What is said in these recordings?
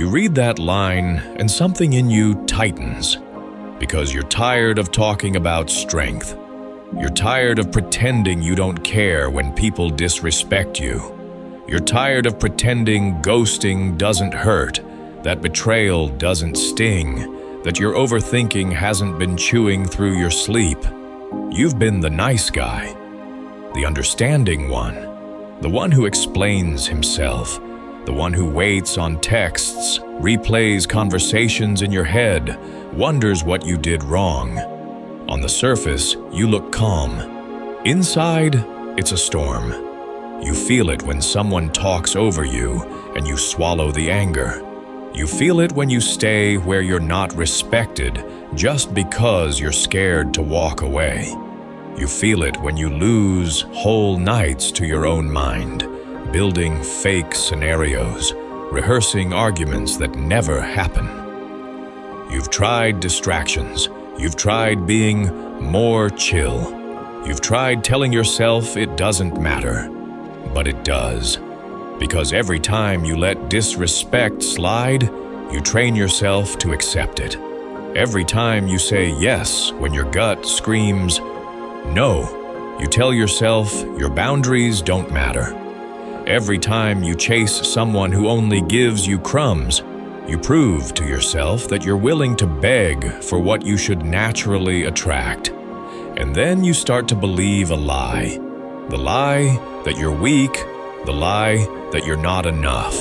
You read that line and something in you tightens, because you're tired of talking about strength. You're tired of pretending you don't care when people disrespect you. You're tired of pretending ghosting doesn't hurt, that betrayal doesn't sting, that your overthinking hasn't been chewing through your sleep. You've been the nice guy, the understanding one, the one who explains himself, the one who waits on texts, replays conversations in your head, wonders what you did wrong. On the surface, you look calm. Inside, it's a storm. You feel it when someone talks over you, and you swallow the anger. You feel it when you stay where you're not respected just because you're scared to walk away. You feel it when you lose whole nights to your own mind, building fake scenarios, rehearsing arguments that never happen. You've tried distractions. You've tried being more chill. You've tried telling yourself it doesn't matter, but it does. Because every time you let disrespect slide, you train yourself to accept it. Every time you say yes when your gut screams no, you tell yourself your boundaries don't matter. Every time you chase someone who only gives you crumbs, you prove to yourself that you're willing to beg for what you should naturally attract. And then you start to believe a lie. The lie that you're weak, the lie that you're not enough,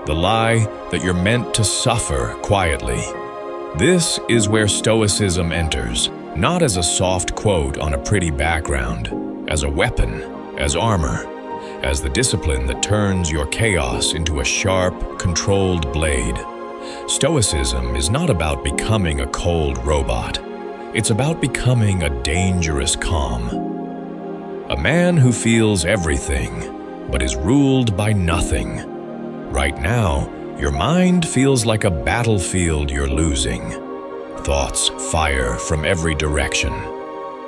the lie that you're meant to suffer quietly. This is where Stoicism enters, not as a soft quote on a pretty background, as a weapon, as armor, as the discipline that turns your chaos into a sharp, controlled blade. Stoicism is not about becoming a cold robot. It's about becoming a dangerous calm. A man who feels everything, but is ruled by nothing. Right now, your mind feels like a battlefield you're losing. Thoughts fire from every direction.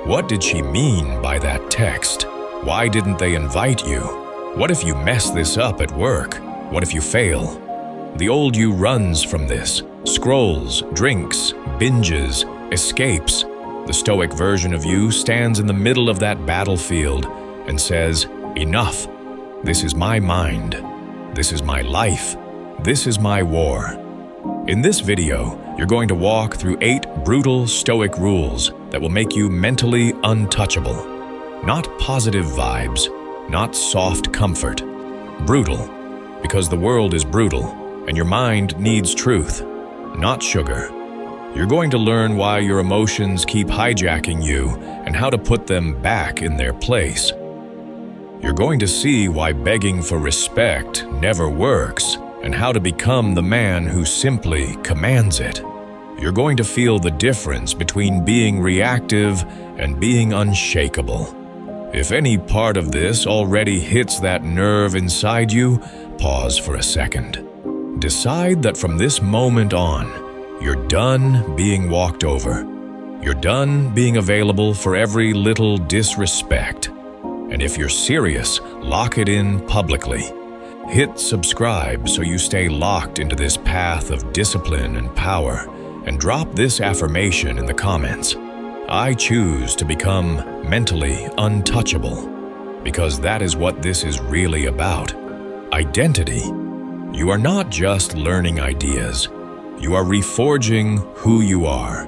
What did she mean by that text? Why didn't they invite you? What if you mess this up at work? What if you fail? The old you runs from this, scrolls, drinks, binges, escapes. The Stoic version of you stands in the middle of that battlefield and says, "Enough. This is my mind. This is my life. This is my war." In this video, you're going to walk through 8 brutal Stoic rules that will make you mentally untouchable. Not positive vibes, not soft comfort. Brutal, because the world is brutal, and your mind needs truth, not sugar. You're going to learn why your emotions keep hijacking you and how to put them back in their place. You're going to see why begging for respect never works and how to become the man who simply commands it. You're going to feel the difference between being reactive and being unshakable. If any part of this already hits that nerve inside you, pause for a second. Decide that from this moment on, you're done being walked over. You're done being available for every little disrespect. And if you're serious, lock it in publicly. Hit subscribe so you stay locked into this path of discipline and power, and drop this affirmation in the comments. I choose to become mentally untouchable, because that is what this is really about. Identity. You are not just learning ideas. You are reforging who you are.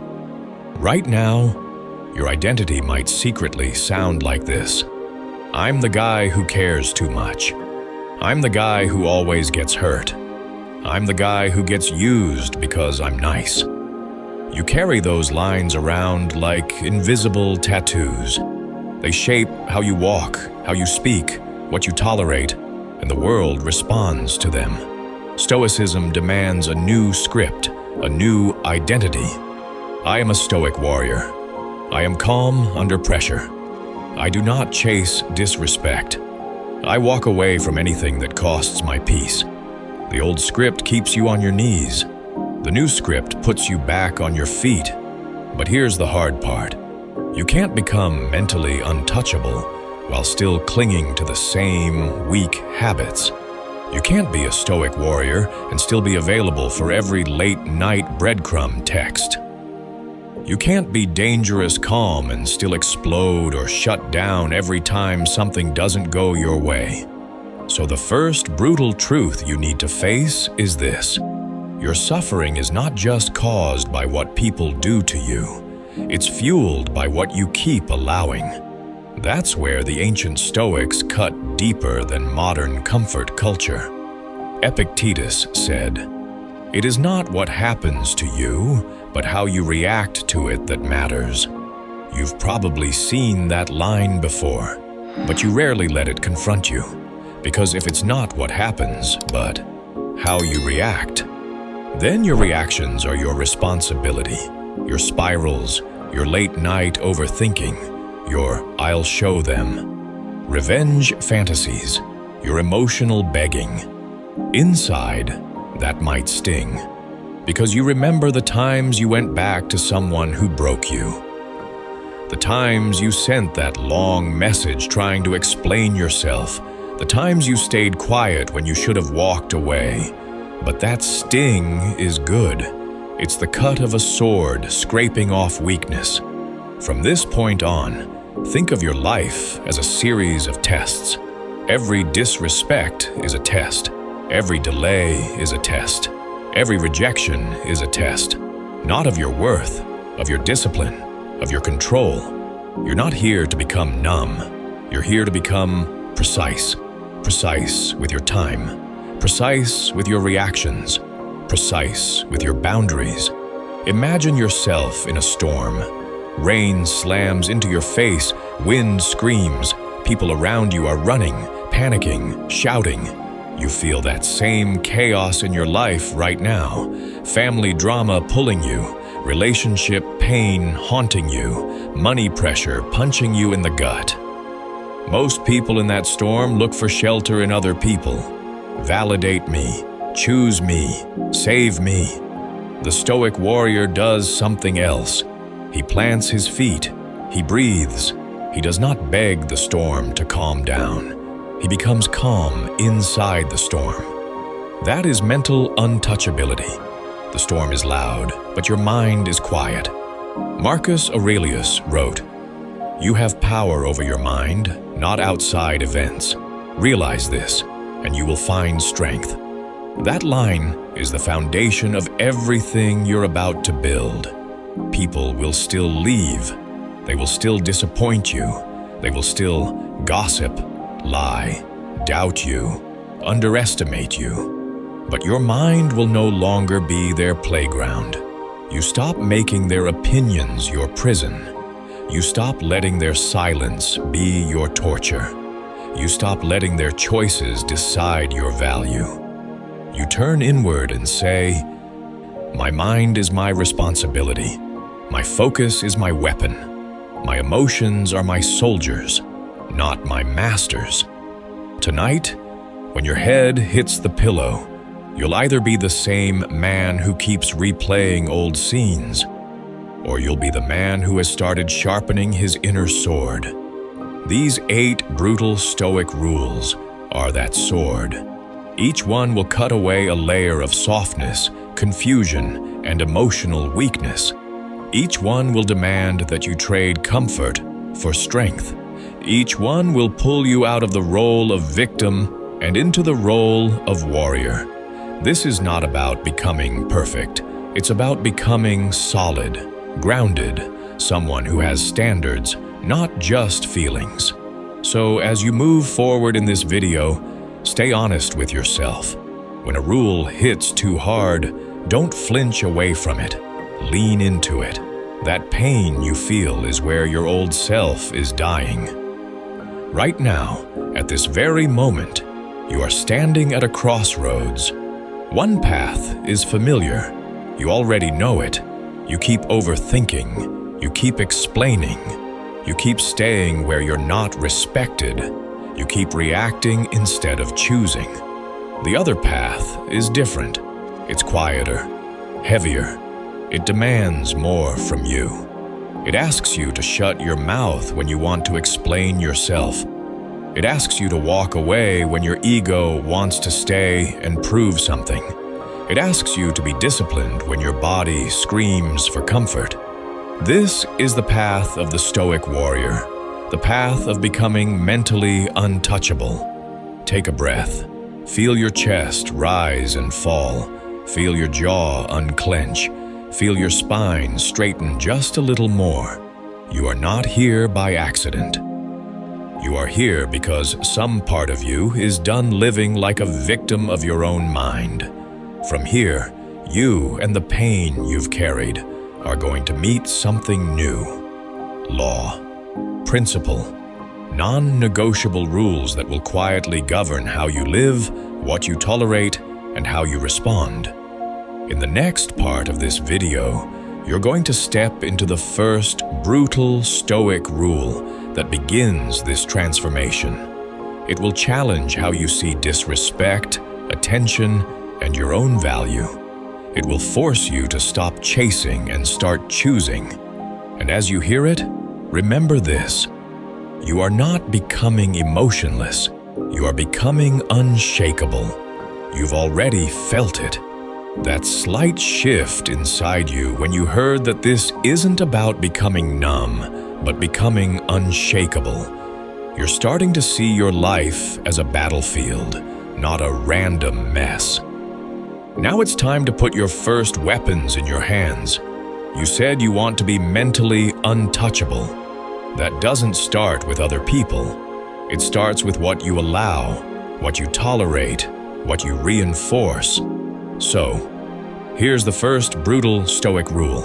Right now, your identity might secretly sound like this. I'm the guy who cares too much. I'm the guy who always gets hurt. I'm the guy who gets used because I'm nice. You carry those lines around like invisible tattoos. They shape how you walk, how you speak, what you tolerate, and the world responds to them. Stoicism demands a new script, a new identity. I am a Stoic warrior. I am calm under pressure. I do not chase disrespect. I walk away from anything that costs my peace. The old script keeps you on your knees. The new script puts you back on your feet. But here's the hard part. You can't become mentally untouchable while still clinging to the same weak habits. You can't be a Stoic warrior and still be available for every late-night breadcrumb text. You can't be dangerous calm and still explode or shut down every time something doesn't go your way. So the first brutal truth you need to face is this: your suffering is not just caused by what people do to you. It's fueled by what you keep allowing. That's where the ancient Stoics cut deeper than modern comfort culture. Epictetus said, "It is not what happens to you, but how you react to it that matters." You've probably seen that line before, but you rarely let it confront you, because if it's not what happens, but how you react, then your reactions are your responsibility. Your spirals, your late-night overthinking, your "I'll show them" revenge fantasies, your emotional begging. Inside, that might sting, because you remember the times you went back to someone who broke you. The times you sent that long message trying to explain yourself. The times you stayed quiet when you should have walked away. But that sting is good. It's the cut of a sword scraping off weakness. From this point on, think of your life as a series of tests. Every disrespect is a test. Every delay is a test. Every rejection is a test. Not of your worth, of your discipline, of your control. You're not here to become numb. You're here to become precise. Precise with your time. Precise with your reactions. Precise with your boundaries. Imagine yourself in a storm. Rain slams into your face, wind screams, people around you are running, panicking, shouting. You feel that same chaos in your life right now. Family drama pulling you, relationship pain haunting you, money pressure punching you in the gut. Most people in that storm look for shelter in other people. Validate me, choose me, save me. The Stoic warrior does something else. He plants his feet, he breathes. He does not beg the storm to calm down. He becomes calm inside the storm. That is mental untouchability. The storm is loud, but your mind is quiet. Marcus Aurelius wrote, "You have power over your mind, not outside events. Realize this, and you will find strength." That line is the foundation of everything you're about to build. People will still leave. They will still disappoint you. They will still gossip, lie, doubt you, underestimate you. But your mind will no longer be their playground. You stop making their opinions your prison. You stop letting their silence be your torture. You stop letting their choices decide your value. You turn inward and say, "My mind is my responsibility. My focus is my weapon. My emotions are my soldiers, not my masters." Tonight, when your head hits the pillow, you'll either be the same man who keeps replaying old scenes, or you'll be the man who has started sharpening his inner sword. These 8 brutal Stoic rules are that sword. Each one will cut away a layer of softness, confusion, and emotional weakness. Each one will demand that you trade comfort for strength. Each one will pull you out of the role of victim and into the role of warrior. This is not about becoming perfect. It's about becoming solid, grounded, someone who has standards, not just feelings. So as you move forward in this video, stay honest with yourself. When a rule hits too hard, don't flinch away from it. Lean into it. That pain you feel is where your old self is dying. Right now, at this very moment, you are standing at a crossroads. One path is familiar. You already know it. You keep overthinking. You keep explaining. You keep staying where you're not respected. You keep reacting instead of choosing. The other path is different. It's quieter, heavier. It demands more from you. It asks you to shut your mouth when you want to explain yourself. It asks you to walk away when your ego wants to stay and prove something. It asks you to be disciplined when your body screams for comfort. This is the path of the Stoic warrior, the path of becoming mentally untouchable. Take a breath. Feel your chest rise and fall. Feel your jaw unclench. Feel your spine straighten just a little more. You are not here by accident. You are here because some part of you is done living like a victim of your own mind. From here, you and the pain you've carried are going to meet something new. Law, principle, non-negotiable rules that will quietly govern how you live, what you tolerate, and how you respond. In the next part of this video, you're going to step into the first brutal Stoic rule that begins this transformation. It will challenge how you see disrespect, attention, and your own value. It will force you to stop chasing and start choosing. And as you hear it, remember this: you are not becoming emotionless. You are becoming unshakable. You've already felt it. That slight shift inside you when you heard that this isn't about becoming numb, but becoming unshakable. You're starting to see your life as a battlefield, not a random mess. Now it's time to put your first weapons in your hands. You said you want to be mentally untouchable. That doesn't start with other people. It starts with what you allow, what you tolerate, what you reinforce. So, here's the first brutal Stoic rule.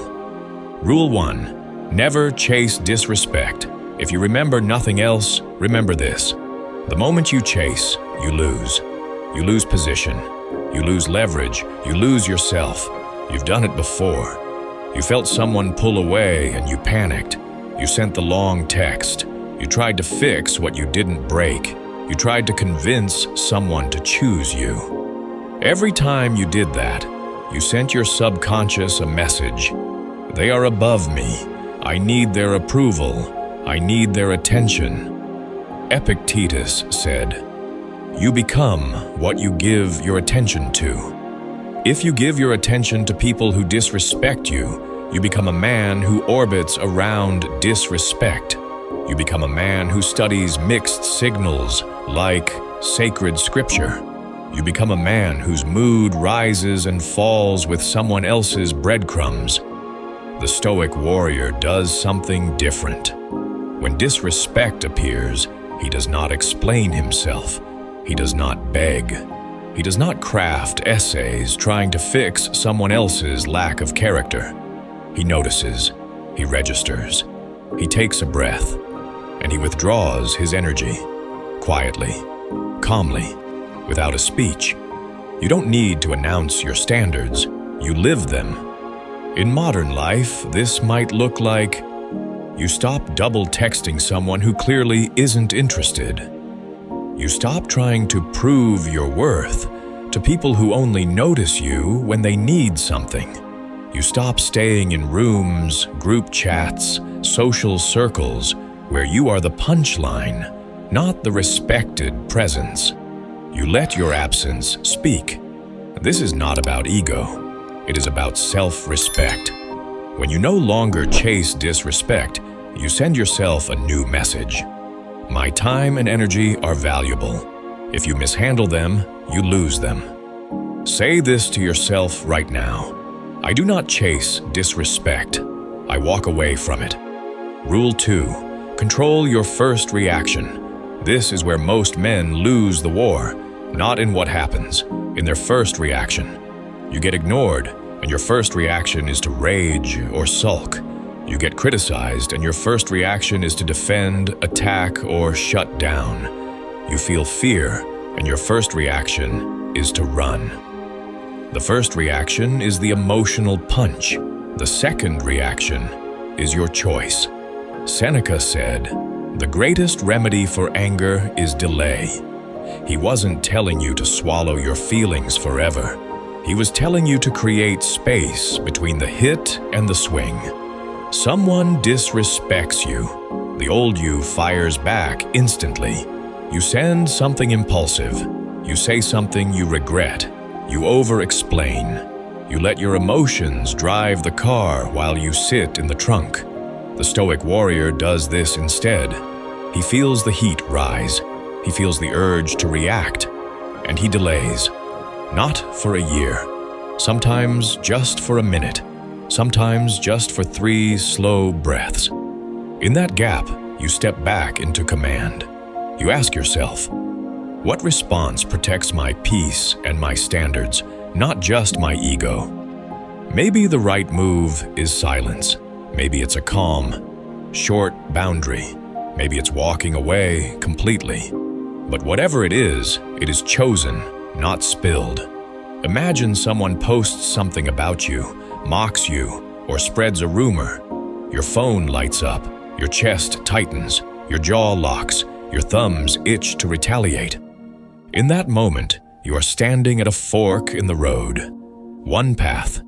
Rule 1. Never chase disrespect. If you remember nothing else, remember this. The moment you chase, you lose. You lose position. You lose leverage. You lose yourself. You've done it before. You felt someone pull away and you panicked. You sent the long text. You tried to fix what you didn't break. You tried to convince someone to choose you. Every time you did that, you sent your subconscious a message. They are above me. I need their approval. I need their attention. Epictetus said, "You become what you give your attention to." If you give your attention to people who disrespect you, you become a man who orbits around disrespect. You become a man who studies mixed signals like sacred scripture. You become a man whose mood rises and falls with someone else's breadcrumbs. The Stoic warrior does something different. When disrespect appears, he does not explain himself. He does not beg. He does not craft essays trying to fix someone else's lack of character. He notices. He registers. He takes a breath, and he withdraws his energy, quietly, calmly, without a speech. You don't need to announce your standards. You live them. In modern life, this might look like you stop double texting someone who clearly isn't interested. You stop trying to prove your worth to people who only notice you when they need something. You stop staying in rooms, group chats, social circles where you are the punchline, not the respected presence. You let your absence speak. This is not about ego. It is about self-respect. When you no longer chase disrespect, you send yourself a new message. My time and energy are valuable. If you mishandle them, you lose them. Say this to yourself right now. I do not chase disrespect. I walk away from it. Rule 2. Control your first reaction. This is where most men lose the war, not in what happens, in their first reaction. You get ignored, and your first reaction is to rage or sulk. You get criticized, and your first reaction is to defend, attack, or shut down. You feel fear, and your first reaction is to run. The first reaction is the emotional punch. The second reaction is your choice. Seneca said, "The greatest remedy for anger is delay." He wasn't telling you to swallow your feelings forever. He was telling you to create space between the hit and the swing. Someone disrespects you. The old you fires back instantly. You send something impulsive. You say something you regret. You over-explain. You let your emotions drive the car while you sit in the trunk. The Stoic warrior does this instead. He feels the heat rise. He feels the urge to react. And he delays. Not for a year. Sometimes just for a minute. Sometimes just for 3 slow breaths. In that gap, you step back into command. You ask yourself, what response protects my peace and my standards, not just my ego? Maybe the right move is silence. Maybe it's a calm, short boundary. Maybe it's walking away completely. But whatever it is chosen, not spilled. Imagine someone posts something about you, mocks you, or spreads a rumor. Your phone lights up, your chest tightens, your jaw locks, your thumbs itch to retaliate. In that moment, you are standing at a fork in the road. One path.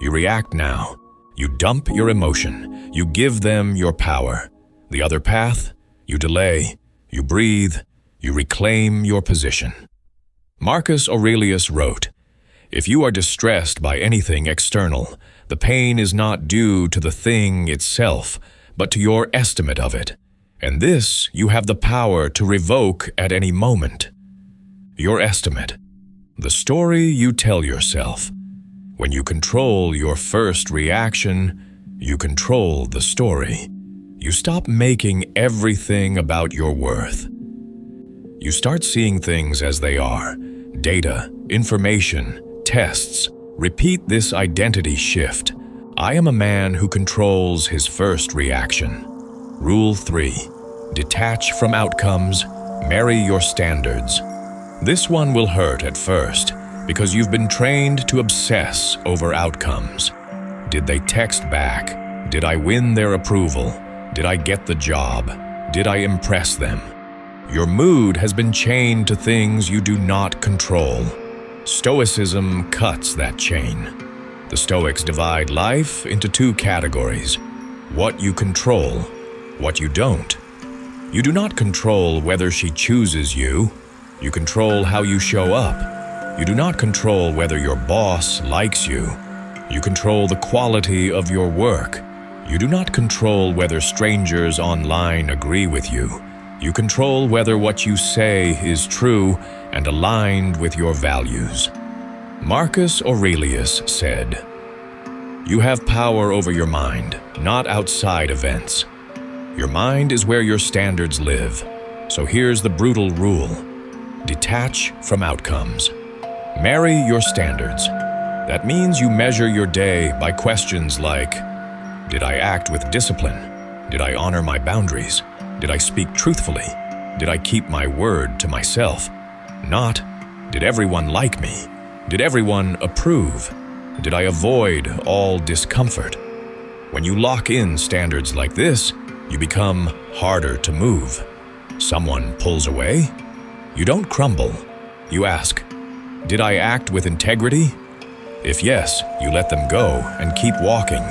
You react now. You dump your emotion. You give them your power. The other path, you delay. You breathe. You reclaim your position. Marcus Aurelius wrote, "If you are distressed by anything external, the pain is not due to the thing itself, but to your estimate of it. And this you have the power to revoke at any moment." Your estimate. The story you tell yourself. When you control your first reaction, you control the story. You stop making everything about your worth. You start seeing things as they are. Data, information, tests. Repeat this identity shift. I am a man who controls his first reaction. Rule 3. Detach from outcomes. Marry your standards. This one will hurt at first because you've been trained to obsess over outcomes. Did they text back? Did I win their approval? Did I get the job? Did I impress them? Your mood has been chained to things you do not control. Stoicism cuts that chain. The Stoics divide life into 2 categories: what you control, what you don't. You do not control whether she chooses you. You control how you show up. You do not control whether your boss likes you. You control the quality of your work. You do not control whether strangers online agree with you. You control whether what you say is true and aligned with your values. Marcus Aurelius said, "You have power over your mind, not outside events. Your mind is where your standards live. So here's the brutal rule. Detach from outcomes. Marry your standards. That means you measure your day by questions like, did I act with discipline? Did I honor my boundaries? Did I speak truthfully? Did I keep my word to myself? Not, did everyone like me? Did everyone approve? Did I avoid all discomfort?" When you lock in standards like this, you become harder to move. Someone pulls away? You don't crumble. You ask, did I act with integrity? If yes, you let them go and keep walking.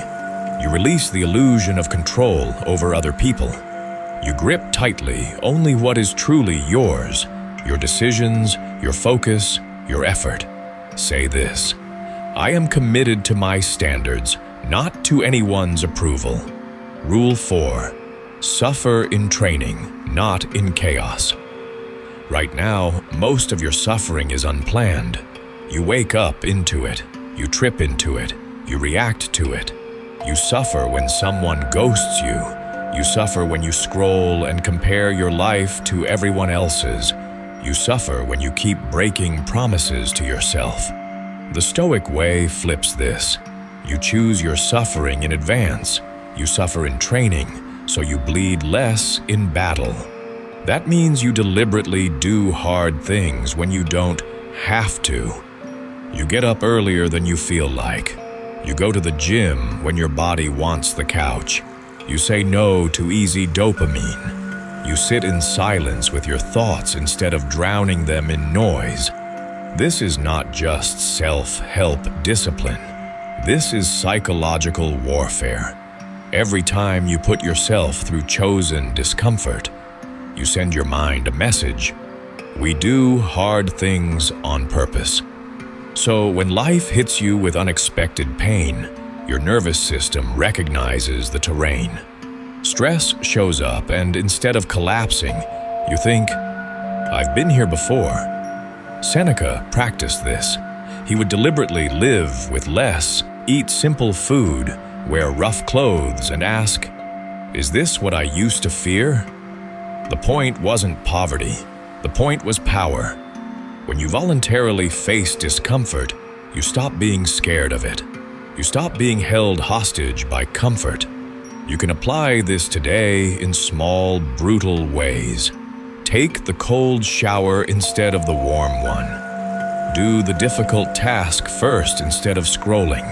You release the illusion of control over other people. You grip tightly only what is truly yours, your decisions, your focus, your effort. Say this, I am committed to my standards, not to anyone's approval. Rule 4. Suffer in training, not in chaos. Right now, most of your suffering is unplanned. You wake up into it. You trip into it. You react to it. You suffer when someone ghosts you. You suffer when you scroll and compare your life to everyone else's. You suffer when you keep breaking promises to yourself. The Stoic way flips this. You choose your suffering in advance. You suffer in training, so you bleed less in battle. That means you deliberately do hard things when you don't have to. You get up earlier than you feel like. You go to the gym when your body wants the couch. You say no to easy dopamine. You sit in silence with your thoughts instead of drowning them in noise. This is not just self-help discipline. This is psychological warfare. Every time you put yourself through chosen discomfort, You send your mind a message. We do hard things on purpose. So when life hits you with unexpected pain, your nervous system recognizes the terrain. Stress shows up, and instead of collapsing, you think, I've been here before. Seneca practiced this. He would deliberately live with less, eat simple food, wear rough clothes, and ask, is this what I used to fear? The point wasn't poverty. The point was power. When you voluntarily face discomfort, you stop being scared of it. You stop being held hostage by comfort. You can apply this today in small, brutal ways. Take the cold shower instead of the warm one. Do the difficult task first instead of scrolling.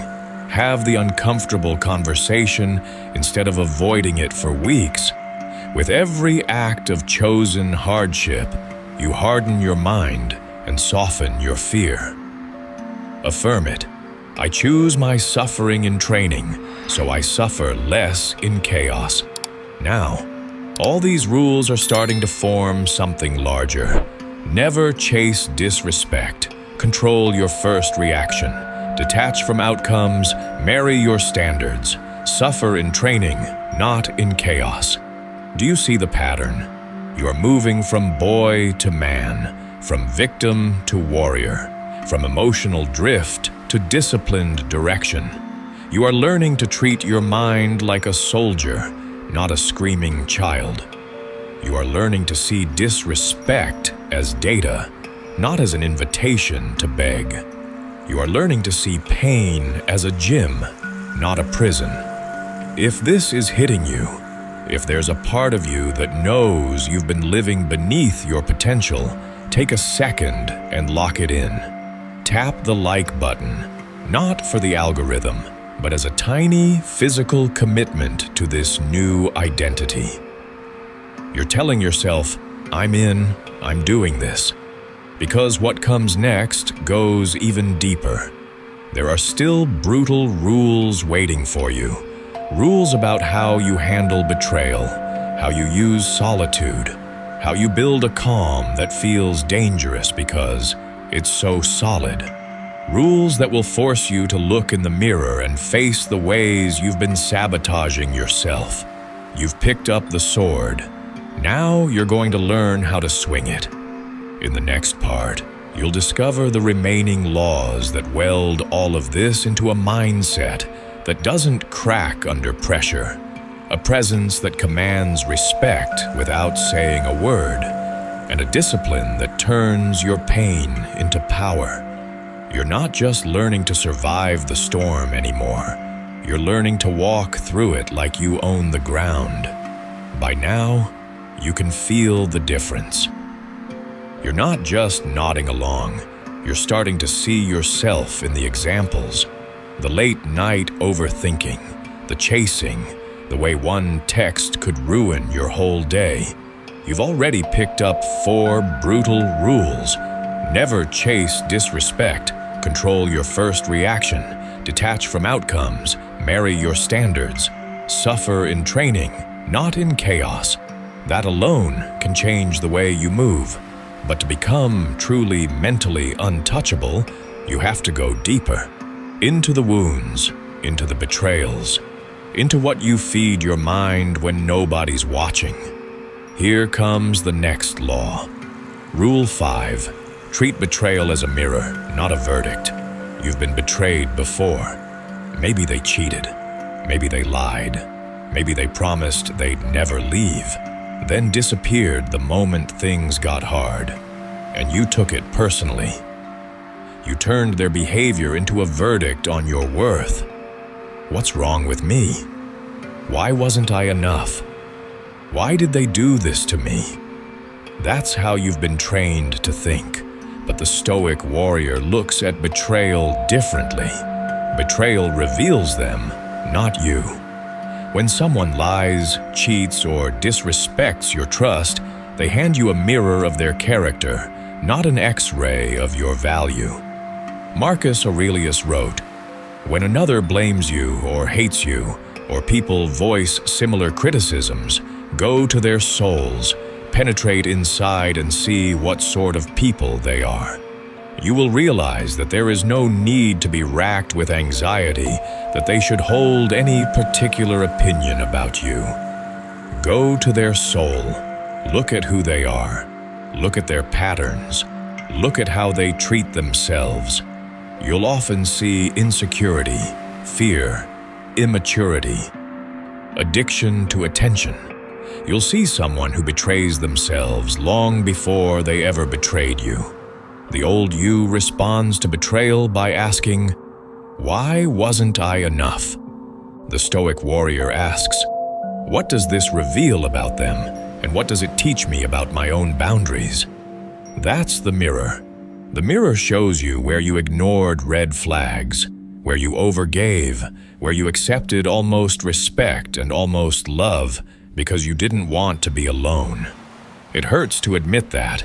Have the uncomfortable conversation instead of avoiding it for weeks. With every act of chosen hardship, you harden your mind and soften your fear. Affirm it. I choose my suffering in training, so I suffer less in chaos. Now, all these rules are starting to form something larger. Never chase disrespect. Control your first reaction. Detach from outcomes. Marry your standards. Suffer in training, not in chaos. Do you see the pattern? You are moving from boy to man, from victim to warrior, from emotional drift to disciplined direction. You are learning to treat your mind like a soldier, not a screaming child. You are learning to see disrespect as data, not as an invitation to beg. You are learning to see pain as a gym, not a prison. If this is hitting you, if there's a part of you that knows you've been living beneath your potential, take a second and lock it in. Tap the like button, not for the algorithm, but as a tiny physical commitment to this new identity. You're telling yourself, I'm in, I'm doing this. Because what comes next goes even deeper. There are still brutal rules waiting for you. Rules about how you handle betrayal, how you use solitude, how you build a calm that feels dangerous because it's so solid. Rules that will force you to look in the mirror and face the ways you've been sabotaging yourself. You've picked up the sword. Now you're going to learn how to swing it. In the next part, you'll discover the remaining laws that weld all of this into a mindset that doesn't crack under pressure, a presence that commands respect without saying a word, and a discipline that turns your pain into power. You're not just learning to survive the storm anymore. You're learning to walk through it like you own the ground. By now, you can feel the difference. You're not just nodding along. You're starting to see yourself in the examples. The late-night overthinking, the chasing, the way one text could ruin your whole day. You've already picked up 4 brutal rules. Never chase disrespect. Control your first reaction. Detach from outcomes. Marry your standards. Suffer in training, not in chaos. That alone can change the way you move. But to become truly mentally untouchable, you have to go deeper. Into the wounds, into the betrayals, into what you feed your mind when nobody's watching. Here comes the next law. Rule 5. Treat betrayal as a mirror, not a verdict. You've been betrayed before. Maybe they cheated. Maybe they lied. Maybe they promised they'd never leave, then disappeared the moment things got hard, and you took it personally. You turned their behavior into a verdict on your worth. What's wrong with me? Why wasn't I enough? Why did they do this to me? That's how you've been trained to think. But the Stoic warrior looks at betrayal differently. Betrayal reveals them, not you. When someone lies, cheats, or disrespects your trust, they hand you a mirror of their character, not an X-ray of your value. Marcus Aurelius wrote, "When another blames you or hates you, or people voice similar criticisms, go to their souls, penetrate inside and see what sort of people they are. You will realize that there is no need to be racked with anxiety that they should hold any particular opinion about you. Go to their soul. Look at who they are. Look at their patterns. Look at how they treat themselves. You'll often see insecurity, fear, immaturity, addiction to attention. You'll see someone who betrays themselves long before they ever betrayed you. The old you responds to betrayal by asking, "Why wasn't I enough?" The Stoic warrior asks, "What does this reveal about them, and what does it teach me about my own boundaries?" That's the mirror. The mirror shows you where you ignored red flags, where you overgave, where you accepted almost respect and almost love because you didn't want to be alone. It hurts to admit that,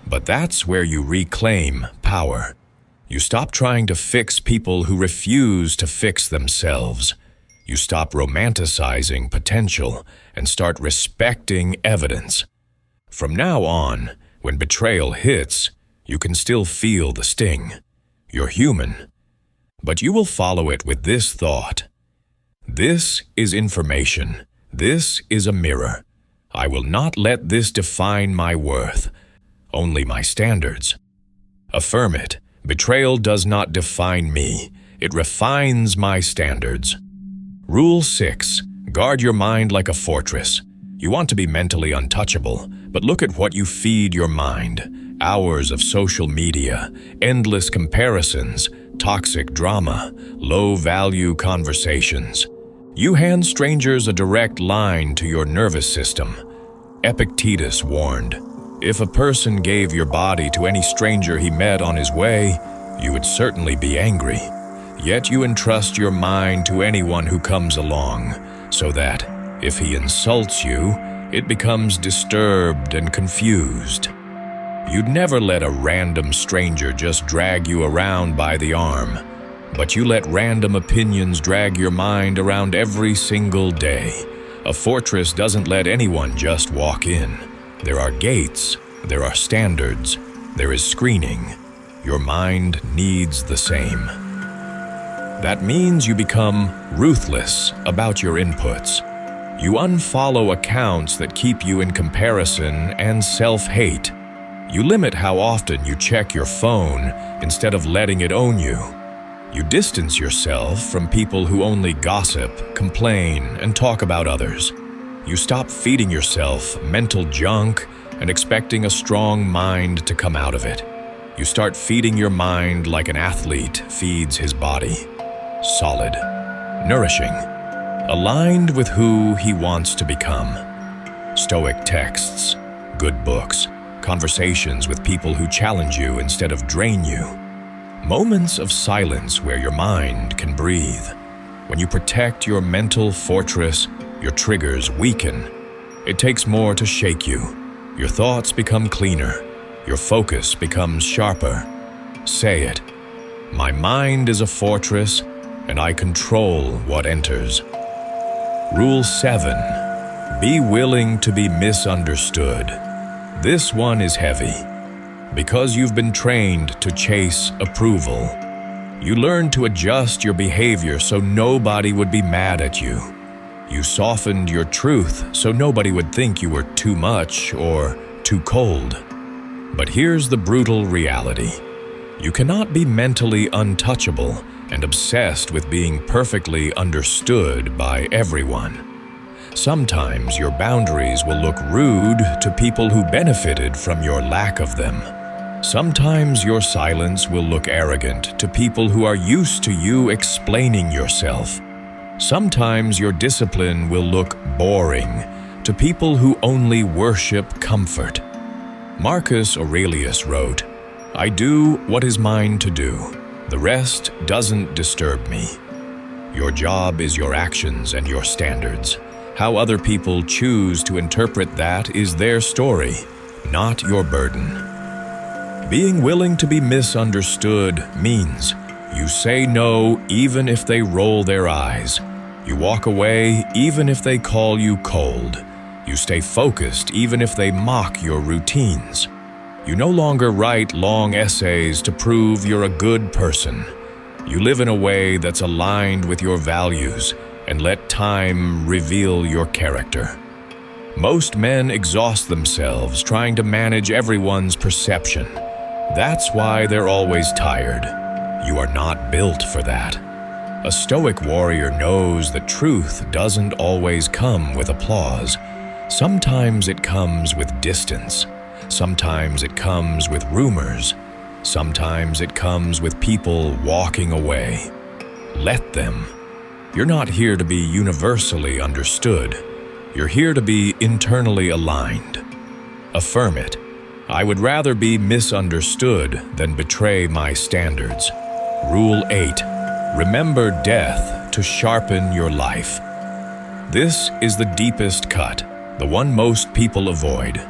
but that's where you reclaim power. You stop trying to fix people who refuse to fix themselves. You stop romanticizing potential and start respecting evidence. From now on, when betrayal hits, you can still feel the sting. You're human. But you will follow it with this thought. This is information. This is a mirror. I will not let this define my worth, only my standards. Affirm it. Betrayal does not define me. It refines my standards. Rule 6. Guard your mind like a fortress. You want to be mentally untouchable, but look at what you feed your mind. Hours of social media, endless comparisons, toxic drama, low-value conversations. You hand strangers a direct line to your nervous system. Epictetus warned, if a person gave your body to any stranger he met on his way, you would certainly be angry. Yet you entrust your mind to anyone who comes along, so that, if he insults you, it becomes disturbed and confused. You'd never let a random stranger just drag you around by the arm, but you let random opinions drag your mind around every single day. A fortress doesn't let anyone just walk in. There are gates, there are standards, there is screening. Your mind needs the same. That means you become ruthless about your inputs. You unfollow accounts that keep you in comparison and self-hate. You limit how often you check your phone instead of letting it own you. You distance yourself from people who only gossip, complain, and talk about others. You stop feeding yourself mental junk and expecting a strong mind to come out of it. You start feeding your mind like an athlete feeds his body. Solid, nourishing, aligned with who he wants to become. Stoic texts, good books, conversations with people who challenge you instead of drain you. Moments of silence where your mind can breathe. When you protect your mental fortress, your triggers weaken. It takes more to shake you. Your thoughts become cleaner. Your focus becomes sharper. Say it. My mind is a fortress, and I control what enters. Rule 7. Be willing to be misunderstood. This one is heavy. Because you've been trained to chase approval, you learn to adjust your behavior so nobody would be mad at you. You softened your truth so nobody would think you were too much or too cold. But here's the brutal reality. You cannot be mentally untouchable and obsessed with being perfectly understood by everyone. Sometimes your boundaries will look rude to people who benefited from your lack of them. Sometimes your silence will look arrogant to people who are used to you explaining yourself. Sometimes your discipline will look boring to people who only worship comfort. Marcus Aurelius wrote, "I do what is mine to do. The rest doesn't disturb me." Your job is your actions and your standards. How other people choose to interpret that is their story, not your burden. Being willing to be misunderstood means you say no even if they roll their eyes. You walk away even if they call you cold. You stay focused even if they mock your routines. You no longer write long essays to prove you're a good person. You live in a way that's aligned with your values and let time reveal your character. Most men exhaust themselves trying to manage everyone's perception. That's why they're always tired. You are not built for that. A Stoic warrior knows that truth doesn't always come with applause. Sometimes it comes with distance. Sometimes it comes with rumors. Sometimes it comes with people walking away. Let them. You're not here to be universally understood. You're here to be internally aligned. Affirm it. I would rather be misunderstood than betray my standards. Rule 8. Remember death to sharpen your life. This is the deepest cut, the one most people avoid.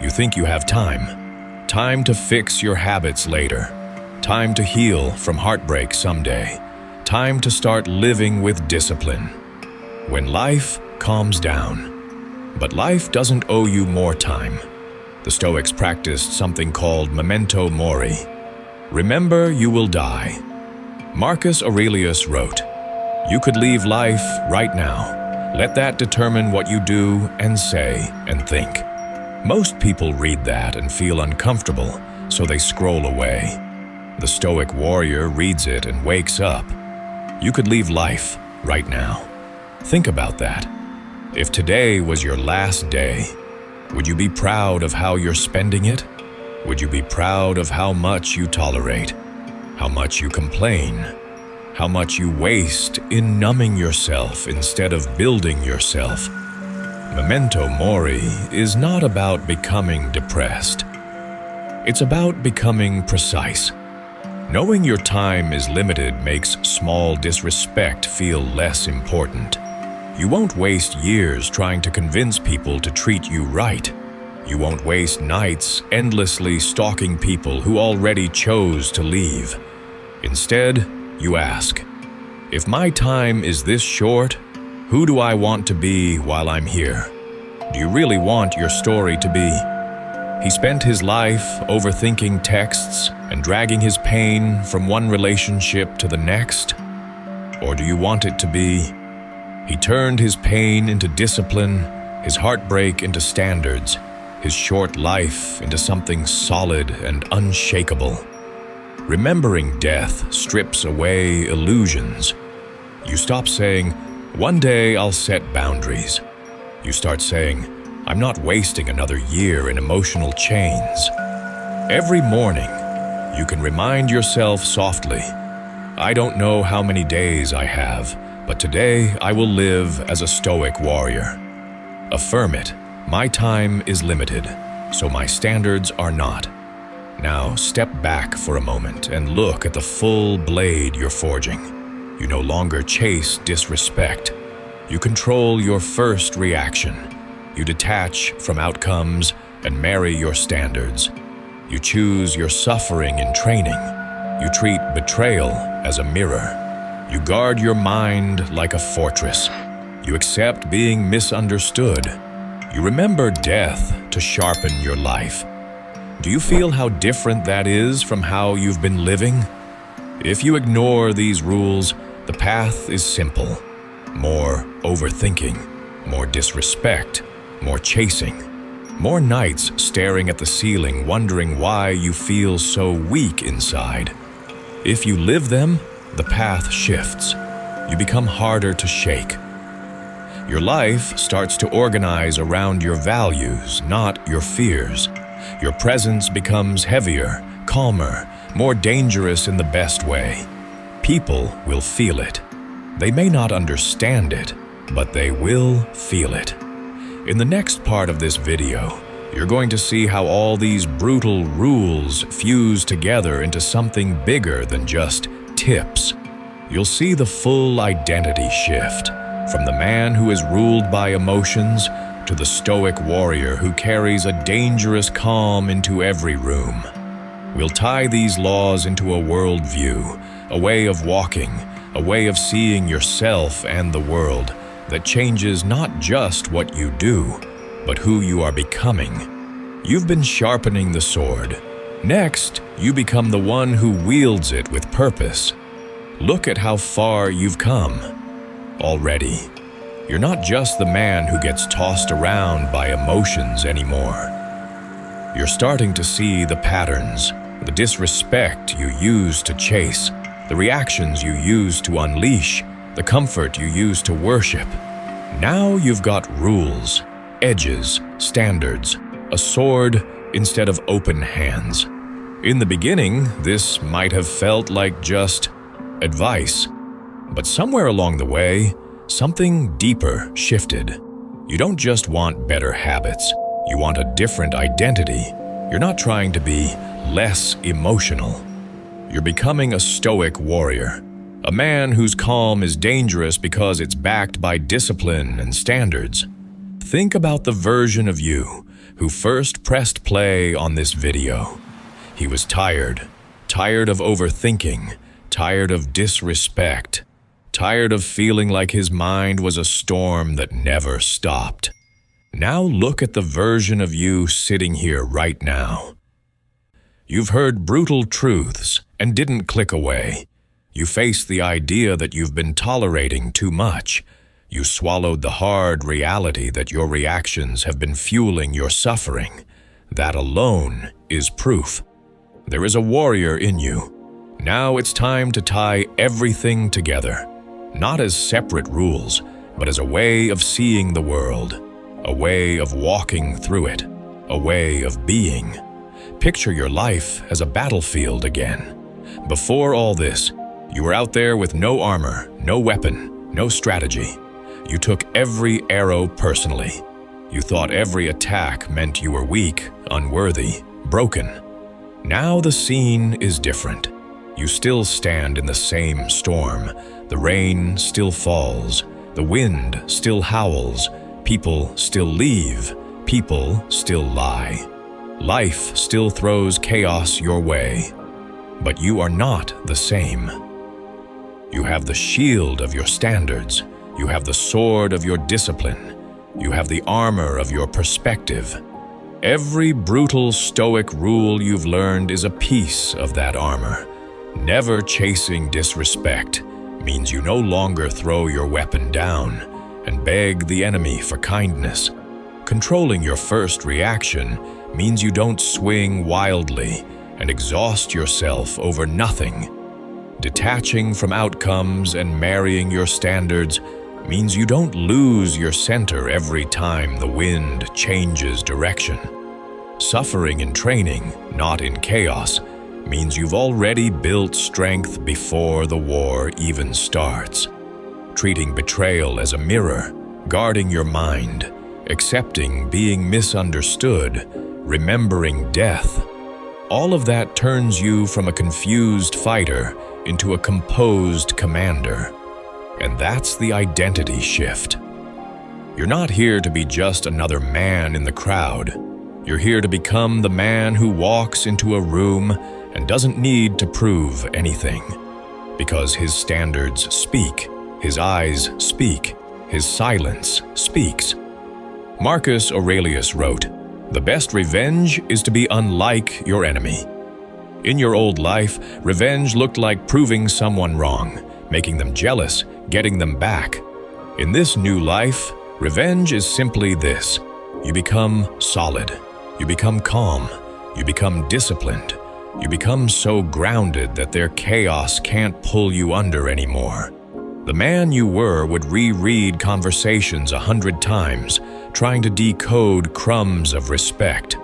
You think you have time. Time to fix your habits later. Time to heal from heartbreak someday. Time to start living with discipline. When life calms down. But life doesn't owe you more time. The Stoics practiced something called memento mori. Remember you will die. Marcus Aurelius wrote, "You could leave life right now. Let that determine what you do and say and think." Most people read that and feel uncomfortable, so they scroll away. The Stoic warrior reads it and wakes up. You could leave life right now. Think about that. If today was your last day, would you be proud of how you're spending it? Would you be proud of how much you tolerate? How much you complain? How much you waste in numbing yourself instead of building yourself? Memento mori is not about becoming depressed. It's about becoming precise. Knowing your time is limited makes small disrespect feel less important. You won't waste years trying to convince people to treat you right. You won't waste nights endlessly stalking people who already chose to leave. Instead, you ask, if my time is this short, who do I want to be while I'm here? Do you really want your story to be? He spent his life overthinking texts and dragging his pain from one relationship to the next? Or do you want it to be, he turned his pain into discipline, his heartbreak into standards, his short life into something solid and unshakable? Remembering death strips away illusions. You stop saying, one day I'll set boundaries. You start saying, I'm not wasting another year in emotional chains. Every morning, you can remind yourself softly, I don't know how many days I have, but today I will live as a Stoic warrior. Affirm it, my time is limited, so my standards are not. Now step back for a moment and look at the full blade you're forging. You no longer chase disrespect. You control your first reaction. You detach from outcomes and marry your standards. You choose your suffering in training. You treat betrayal as a mirror. You guard your mind like a fortress. You accept being misunderstood. You remember death to sharpen your life. Do you feel how different that is from how you've been living? If you ignore these rules, the path is simple. More overthinking, more disrespect, more chasing, more nights staring at the ceiling wondering why you feel so weak inside. If you live them, the path shifts. You become harder to shake. Your life starts to organize around your values, not your fears. Your presence becomes heavier, calmer, more dangerous in the best way. People will feel it. They may not understand it, but they will feel it. In the next part of this video, you're going to see how all these brutal rules fuse together into something bigger than just tips. You'll see the full identity shift, from the man who is ruled by emotions to the Stoic warrior who carries a dangerous calm into every room. We'll tie these laws into a worldview, a way of walking, a way of seeing yourself and the world that changes not just what you do, but who you are becoming. You've been sharpening the sword. Next, you become the one who wields it with purpose. Look at how far you've come. Already, you're not just the man who gets tossed around by emotions anymore. You're starting to see the patterns, the disrespect you use to chase, the reactions you use to unleash, the comfort you use to worship. Now you've got rules, edges, standards, a sword instead of open hands. In the beginning, this might have felt like just advice, but somewhere along the way, something deeper shifted. You don't just want better habits, you want a different identity. You're not trying to be less emotional. You're becoming a stoic warrior, a man whose calm is dangerous because it's backed by discipline and standards. Think about the version of you who first pressed play on this video. He was tired of overthinking, tired of disrespect, tired of feeling like his mind was a storm that never stopped. Now look at the version of you sitting here right now. You've heard brutal truths and didn't click away. You faced the idea that you've been tolerating too much. You swallowed the hard reality that your reactions have been fueling your suffering. That alone is proof. There is a warrior in you. Now it's time to tie everything together, not as separate rules, but as a way of seeing the world, a way of walking through it, a way of being. Picture your life as a battlefield again. Before all this, you were out there with no armor, no weapon, no strategy. You took every arrow personally. You thought every attack meant you were weak, unworthy, broken. Now the scene is different. You still stand in the same storm. The rain still falls. The wind still howls. People still leave. People still lie. Life still throws chaos your way. But you are not the same. You have the shield of your standards. You have the sword of your discipline. You have the armor of your perspective. Every brutal Stoic rule you've learned is a piece of that armor. Never chasing disrespect means you no longer throw your weapon down and beg the enemy for kindness. Controlling your first reaction means you don't swing wildly and exhaust yourself over nothing. Detaching from outcomes and marrying your standards means you don't lose your center every time the wind changes direction. Suffering in training, not in chaos, means you've already built strength before the war even starts. Treating betrayal as a mirror, guarding your mind, accepting being misunderstood, remembering death. All of that turns you from a confused fighter into a composed commander. And that's the identity shift. You're not here to be just another man in the crowd. You're here to become the man who walks into a room and doesn't need to prove anything. Because his standards speak, his eyes speak, his silence speaks. Marcus Aurelius wrote, "The best revenge is to be unlike your enemy." In your old life, revenge looked like proving someone wrong, making them jealous, getting them back. In this new life, revenge is simply this. You become solid. You become calm. You become disciplined. You become so grounded that their chaos can't pull you under anymore. The man you were would reread conversations 100 times, trying to decode crumbs of respect.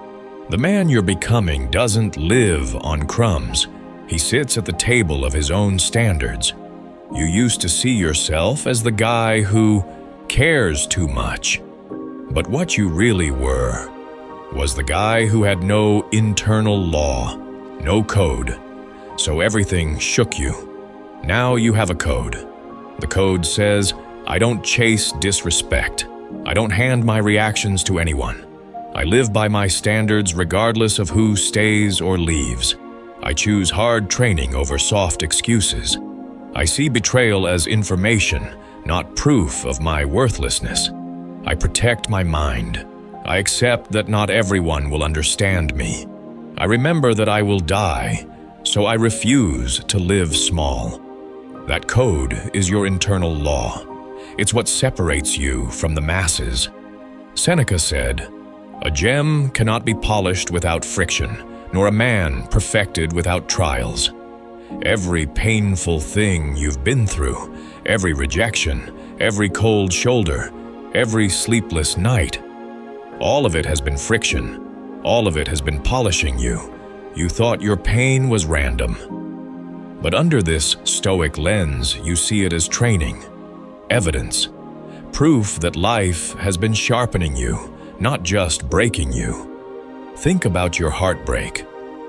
The man you're becoming doesn't live on crumbs. He sits at the table of his own standards. You used to see yourself as the guy who cares too much. But what you really were was the guy who had no internal law, no code. So everything shook you. Now you have a code. The code says, I don't chase disrespect. I don't hand my reactions to anyone. I live by my standards regardless of who stays or leaves. I choose hard training over soft excuses. I see betrayal as information, not proof of my worthlessness. I protect my mind. I accept that not everyone will understand me. I remember that I will die, so I refuse to live small. That code is your internal law. It's what separates you from the masses. Seneca said, "A gem cannot be polished without friction, nor a man perfected without trials." Every painful thing you've been through, every rejection, every cold shoulder, every sleepless night, all of it has been friction. All of it has been polishing you. You thought your pain was random. But under this Stoic lens, you see it as training, evidence, proof that life has been sharpening you, not just breaking you. Think about your heartbreak,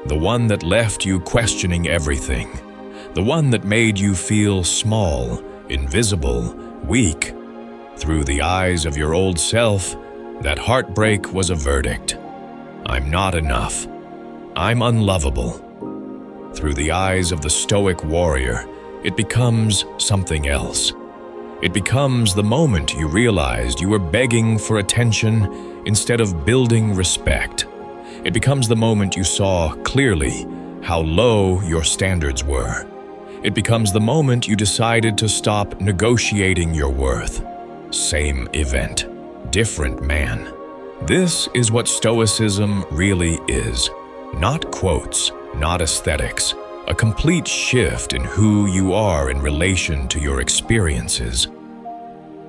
the one that left you questioning everything, the one that made you feel small, invisible, weak. Through the eyes of your old self, that heartbreak was a verdict. I'm not enough. I'm unlovable. Through the eyes of the Stoic warrior, it becomes something else. It becomes the moment you realized you were begging for attention instead of building respect. It becomes the moment you saw clearly how low your standards were. It becomes the moment you decided to stop negotiating your worth. Same event, different man. This is what Stoicism really is. Not quotes, not aesthetics. A complete shift in who you are in relation to your experiences.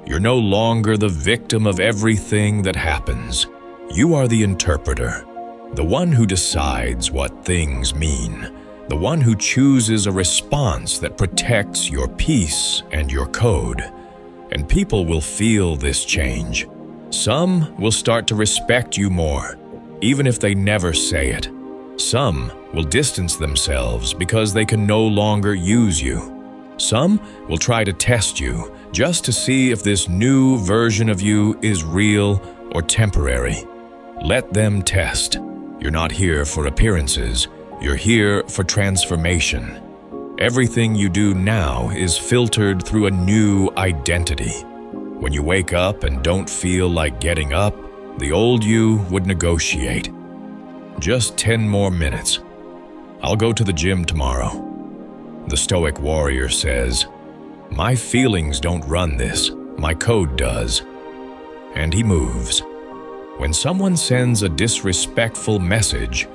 You're no longer the victim of everything that happens. You are the interpreter, the one who decides what things mean, the one who chooses a response that protects your peace and your code. And people will feel this change. Some will start to respect you more, even if they never say it. Some will distance themselves because they can no longer use you. Some will try to test you just to see if this new version of you is real or temporary. Let them test. You're not here for appearances. You're here for transformation. Everything you do now is filtered through a new identity. When you wake up and don't feel like getting up, the old you would negotiate. Just 10 more minutes. I'll go to the gym tomorrow. The Stoic warrior says, "My feelings don't run this, my code does." And he moves. When someone sends a disrespectful message,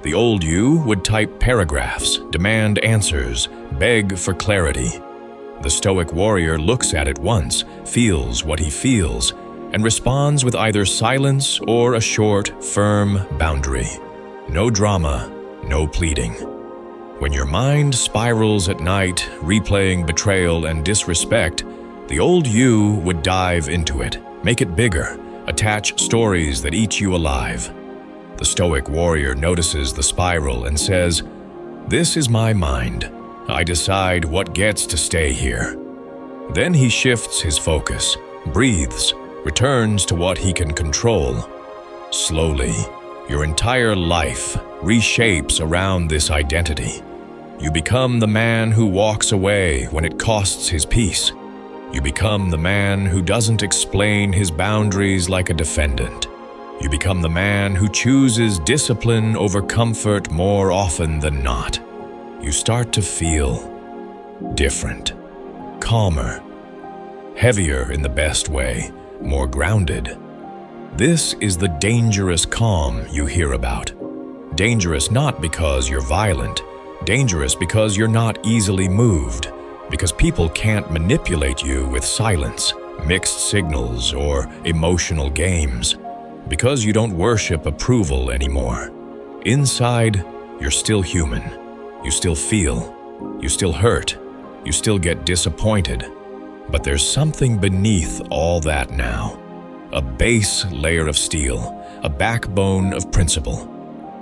the old you would type paragraphs, demand answers, beg for clarity. The Stoic warrior looks at it once, feels what he feels, and responds with either silence or a short, firm boundary. No drama, no pleading. When your mind spirals at night, replaying betrayal and disrespect, the old you would dive into it, make it bigger, attach stories that eat you alive. The Stoic warrior notices the spiral and says, "This is my mind. I decide what gets to stay here." Then he shifts his focus, breathes, returns to what he can control. Slowly, your entire life reshapes around this identity. You become the man who walks away when it costs his peace. You become the man who doesn't explain his boundaries like a defendant. You become the man who chooses discipline over comfort more often than not. You start to feel different, calmer, heavier in the best way, more grounded. This is the dangerous calm you hear about. Dangerous not because you're violent, dangerous because you're not easily moved, because people can't manipulate you with silence, mixed signals, or emotional games, because you don't worship approval anymore. Inside, you're still human. You still feel, you still hurt, you still get disappointed. But there's something beneath all that now. A base layer of steel, a backbone of principle.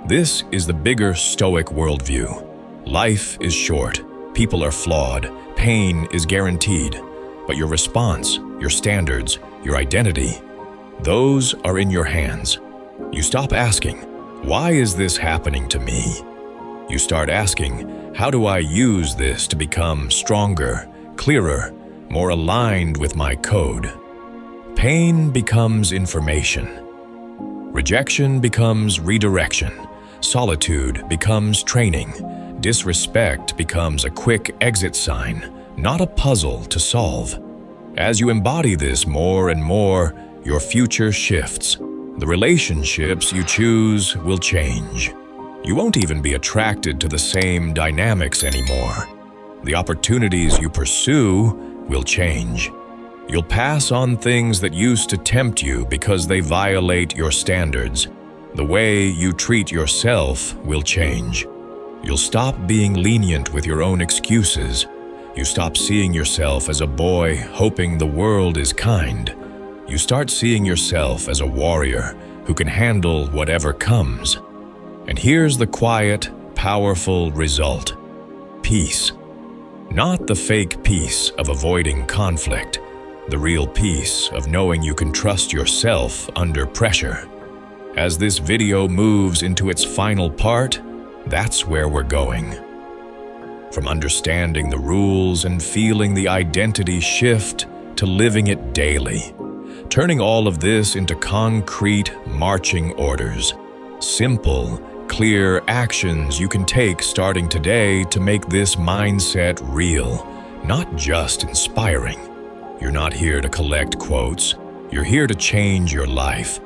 This is the bigger Stoic worldview. Life is short, people are flawed, pain is guaranteed. But your response, your standards, your identity, those are in your hands. You stop asking, "Why is this happening to me?" You start asking, "How do I use this to become stronger, clearer, more aligned with my code?" Pain becomes information. Rejection becomes redirection. Solitude becomes training. Disrespect becomes a quick exit sign, not a puzzle to solve. As you embody this more and more, your future shifts. The relationships you choose will change. You won't even be attracted to the same dynamics anymore. The opportunities you pursue will change. You'll pass on things that used to tempt you because they violate your standards. The way you treat yourself will change. You'll stop being lenient with your own excuses. You stop seeing yourself as a boy hoping the world is kind. You start seeing yourself as a warrior who can handle whatever comes. And here's the quiet, powerful result: peace. Not the fake peace of avoiding conflict, the real peace of knowing you can trust yourself under pressure. As this video moves into its final part, that's where we're going. From understanding the rules and feeling the identity shift to living it daily, turning all of this into concrete marching orders. Simple, clear actions you can take starting today to make this mindset real, not just inspiring. You're not here to collect quotes. You're here to change your life.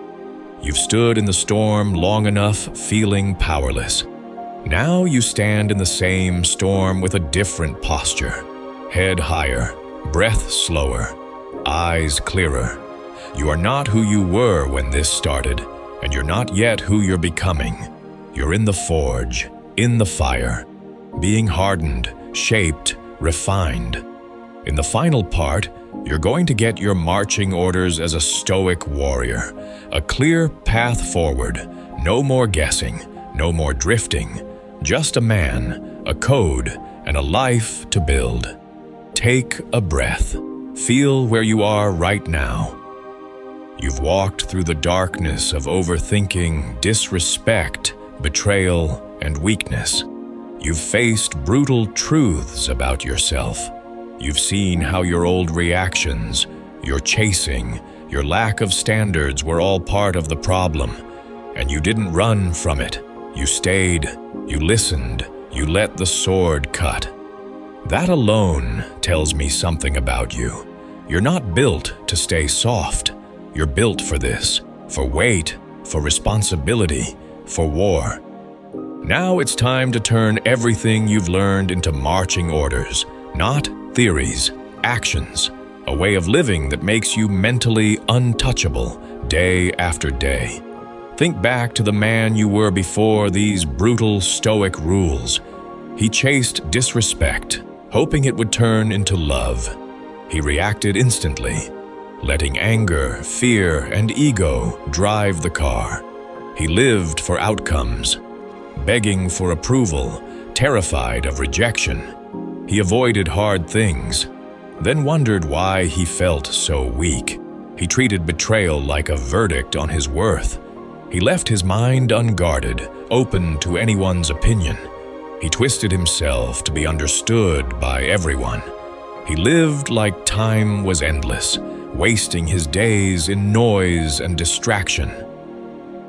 You've stood in the storm long enough feeling powerless. Now you stand in the same storm with a different posture. Head higher, breath slower, eyes clearer. You are not who you were when this started, and you're not yet who you're becoming. You're in the forge, in the fire, being hardened, shaped, refined. In the final part, you're going to get your marching orders as a Stoic warrior, a clear path forward, no more guessing, no more drifting, just a man, a code, and a life to build. Take a breath. Feel where you are right now. You've walked through the darkness of overthinking, disrespect, betrayal, and weakness. You've faced brutal truths about yourself. You've seen how your old reactions, your chasing, your lack of standards were all part of the problem, and you didn't run from it. You stayed, you listened, you let the sword cut. That alone tells me something about you. You're not built to stay soft. You're built for this, for weight, for responsibility, for war. Now it's time to turn everything you've learned into marching orders, not theories, actions, a way of living that makes you mentally untouchable day after day. Think back to the man you were before these brutal Stoic rules. He chased disrespect, hoping it would turn into love. He reacted instantly, letting anger, fear, and ego drive the car. He lived for outcomes, begging for approval, terrified of rejection. He avoided hard things, then wondered why he felt so weak. He treated betrayal like a verdict on his worth. He left his mind unguarded, open to anyone's opinion. He twisted himself to be understood by everyone. He lived like time was endless, wasting his days in noise and distraction.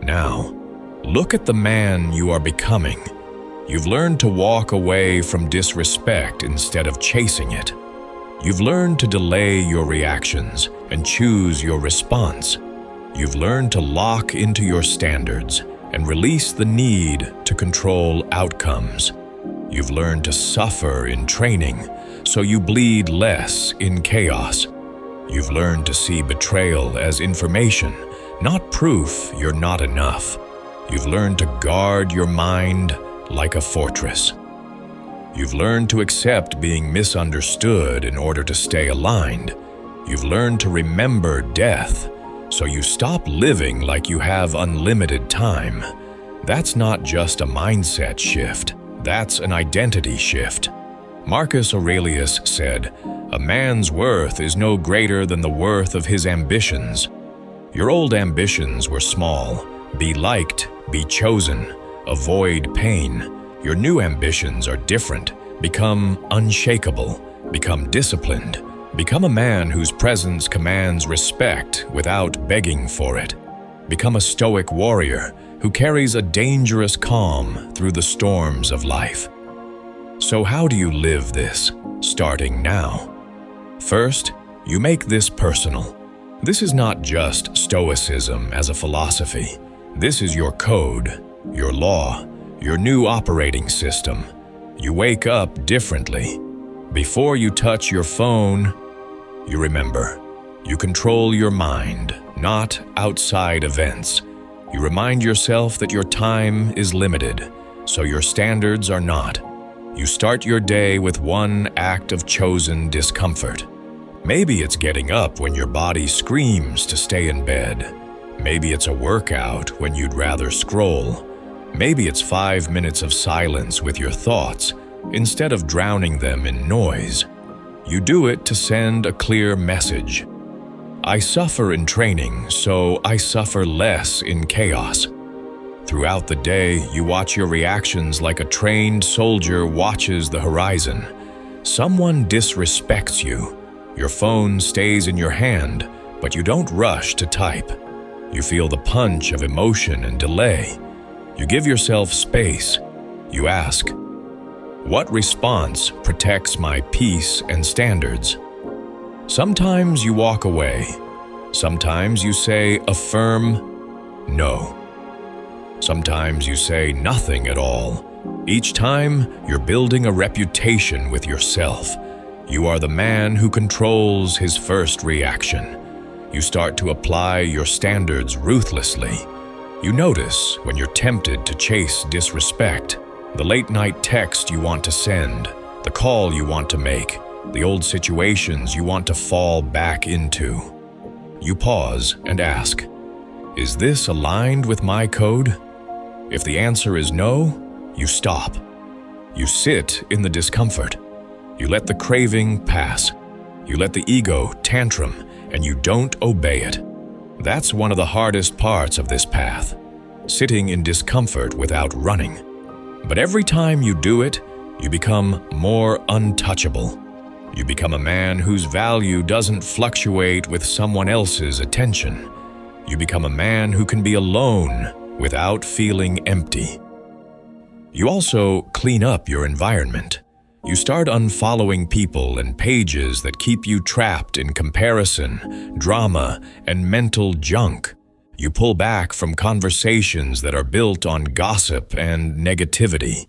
Now, look at the man you are becoming. You've learned to walk away from disrespect instead of chasing it. You've learned to delay your reactions and choose your response. You've learned to lock into your standards and release the need to control outcomes. You've learned to suffer in training, so you bleed less in chaos. You've learned to see betrayal as information, not proof you're not enough. You've learned to guard your mind like a fortress. You've learned to accept being misunderstood in order to stay aligned. You've learned to remember death, so you stop living like you have unlimited time. That's not just a mindset shift, that's an identity shift. Marcus Aurelius said, "A man's worth is no greater than the worth of his ambitions." Your old ambitions were small: be liked, be chosen, avoid pain. Your new ambitions are different. Become unshakable, become disciplined, become a man whose presence commands respect without begging for it. Become a Stoic warrior who carries a dangerous calm through the storms of life. So how do you live this, starting now? First, you make this personal. This is not just Stoicism as a philosophy. This is your code, your law, your new operating system. You wake up differently. Before you touch your phone, you remember. You control your mind, not outside events. You remind yourself that your time is limited, so your standards are not. You start your day with one act of chosen discomfort. Maybe it's getting up when your body screams to stay in bed. Maybe it's a workout when you'd rather scroll. Maybe it's 5 minutes of silence with your thoughts, instead of drowning them in noise. You do it to send a clear message. I suffer in training, so I suffer less in chaos. Throughout the day, you watch your reactions like a trained soldier watches the horizon. Someone disrespects you. Your phone stays in your hand, but you don't rush to type. You feel the punch of emotion and delay. You give yourself space. You ask, what response protects my peace and standards? Sometimes you walk away. Sometimes you say a firm no. Sometimes you say nothing at all. Each time, you're building a reputation with yourself. You are the man who controls his first reaction. You start to apply your standards ruthlessly. You notice when you're tempted to chase disrespect, the late-night text you want to send, the call you want to make, the old situations you want to fall back into. You pause and ask, is this aligned with my code? If the answer is no, you stop. You sit in the discomfort. You let the craving pass. You let the ego tantrum, and you don't obey it. That's one of the hardest parts of this path, sitting in discomfort without running. But every time you do it, you become more untouchable. You become a man whose value doesn't fluctuate with someone else's attention. You become a man who can be alone without feeling empty. You also clean up your environment. You start unfollowing people and pages that keep you trapped in comparison, drama, and mental junk. You pull back from conversations that are built on gossip and negativity.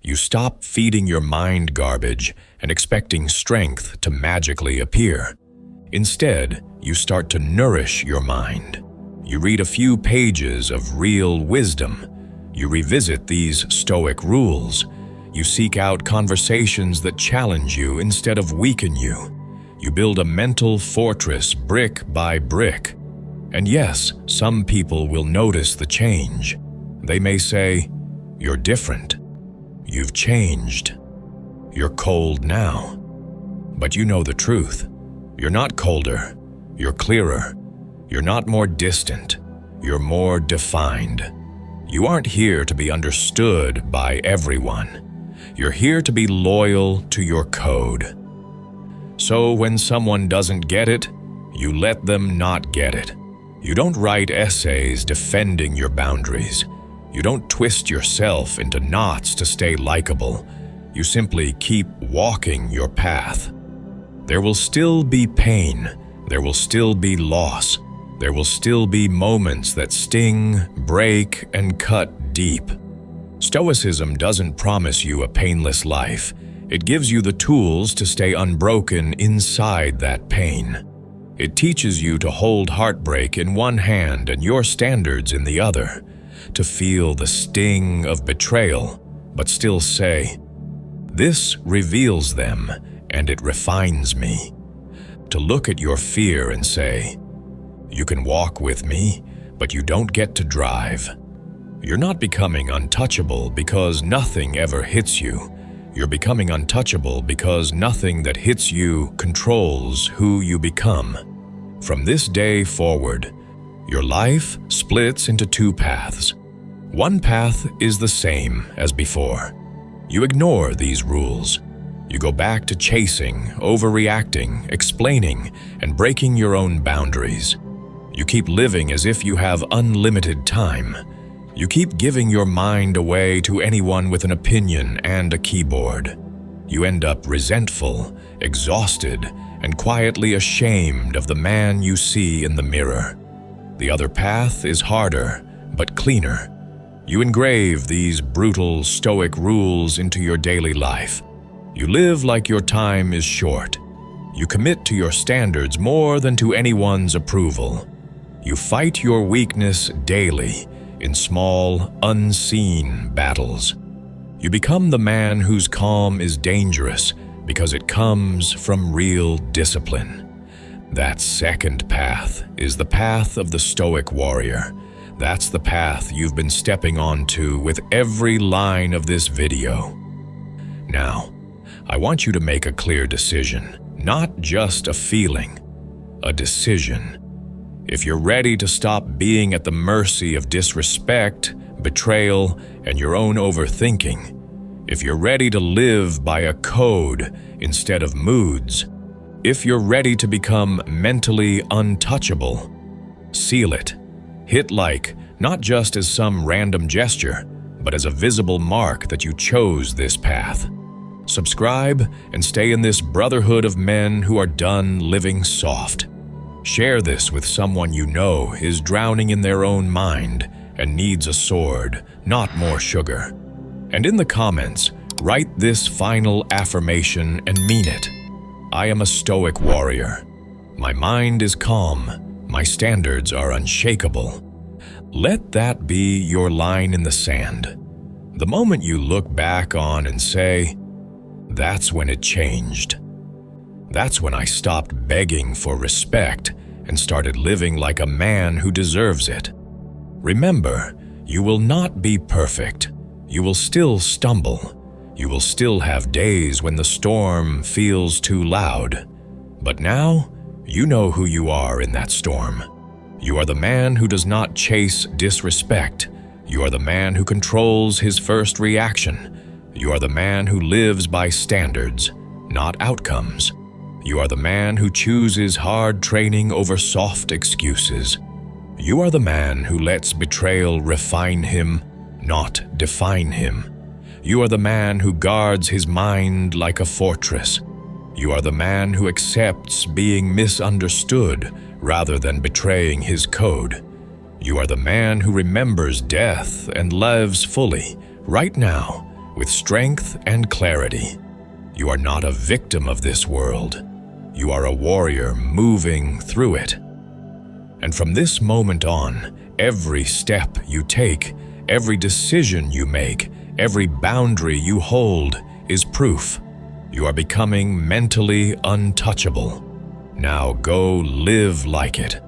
You stop feeding your mind garbage and expecting strength to magically appear. Instead, you start to nourish your mind. You read a few pages of real wisdom. You revisit these Stoic rules. You seek out conversations that challenge you instead of weaken you. You build a mental fortress brick by brick. And yes, some people will notice the change. They may say, "You're different. You've changed. You're cold now." But you know the truth. You're not colder. You're clearer. You're not more distant. You're more defined. You aren't here to be understood by everyone. You're here to be loyal to your code. So when someone doesn't get it, you let them not get it. You don't write essays defending your boundaries. You don't twist yourself into knots to stay likable. You simply keep walking your path. There will still be pain. There will still be loss. There will still be moments that sting, break, and cut deep. Stoicism doesn't promise you a painless life. It gives you the tools to stay unbroken inside that pain. It teaches you to hold heartbreak in one hand and your standards in the other, to feel the sting of betrayal, but still say, "This reveals them, and it refines me." To look at your fear and say, "You can walk with me, but you don't get to drive." You're not becoming untouchable because nothing ever hits you. You're becoming untouchable because nothing that hits you controls who you become. From this day forward, your life splits into two paths. One path is the same as before. You ignore these rules. You go back to chasing, overreacting, explaining, and breaking your own boundaries. You keep living as if you have unlimited time. You keep giving your mind away to anyone with an opinion and a keyboard. You end up resentful, exhausted, and quietly ashamed of the man you see in the mirror. The other path is harder, but cleaner. You engrave these brutal Stoic rules into your daily life. You live like your time is short. You commit to your standards more than to anyone's approval. You fight your weakness daily in small, unseen battles. You become the man whose calm is dangerous because it comes from real discipline. That second path is the path of the Stoic warrior. That's the path you've been stepping onto with every line of this video. Now, I want you to make a clear decision, not just a feeling, a decision. If you're ready to stop being at the mercy of disrespect, betrayal, and your own overthinking, if you're ready to live by a code instead of moods, if you're ready to become mentally untouchable, seal it. Hit like, not just as some random gesture, but as a visible mark that you chose this path. Subscribe and stay in this brotherhood of men who are done living soft. Share this with someone you know is drowning in their own mind and needs a sword, not more sugar. And in the comments, write this final affirmation and mean it. I am a Stoic warrior. My mind is calm. My standards are unshakable. Let that be your line in the sand. The moment you look back on and say, "That's when it changed. That's when I stopped begging for respect and started living like a man who deserves it." Remember, you will not be perfect. You will still stumble. You will still have days when the storm feels too loud. But now, you know who you are in that storm. You are the man who does not chase disrespect. You are the man who controls his first reaction. You are the man who lives by standards, not outcomes. You are the man who chooses hard training over soft excuses. You are the man who lets betrayal refine him, not define him. You are the man who guards his mind like a fortress. You are the man who accepts being misunderstood rather than betraying his code. You are the man who remembers death and lives fully, right now, with strength and clarity. You are not a victim of this world. You are a warrior moving through it. And from this moment on, every step you take, every decision you make, every boundary you hold is proof. You are becoming mentally untouchable. Now go live like it.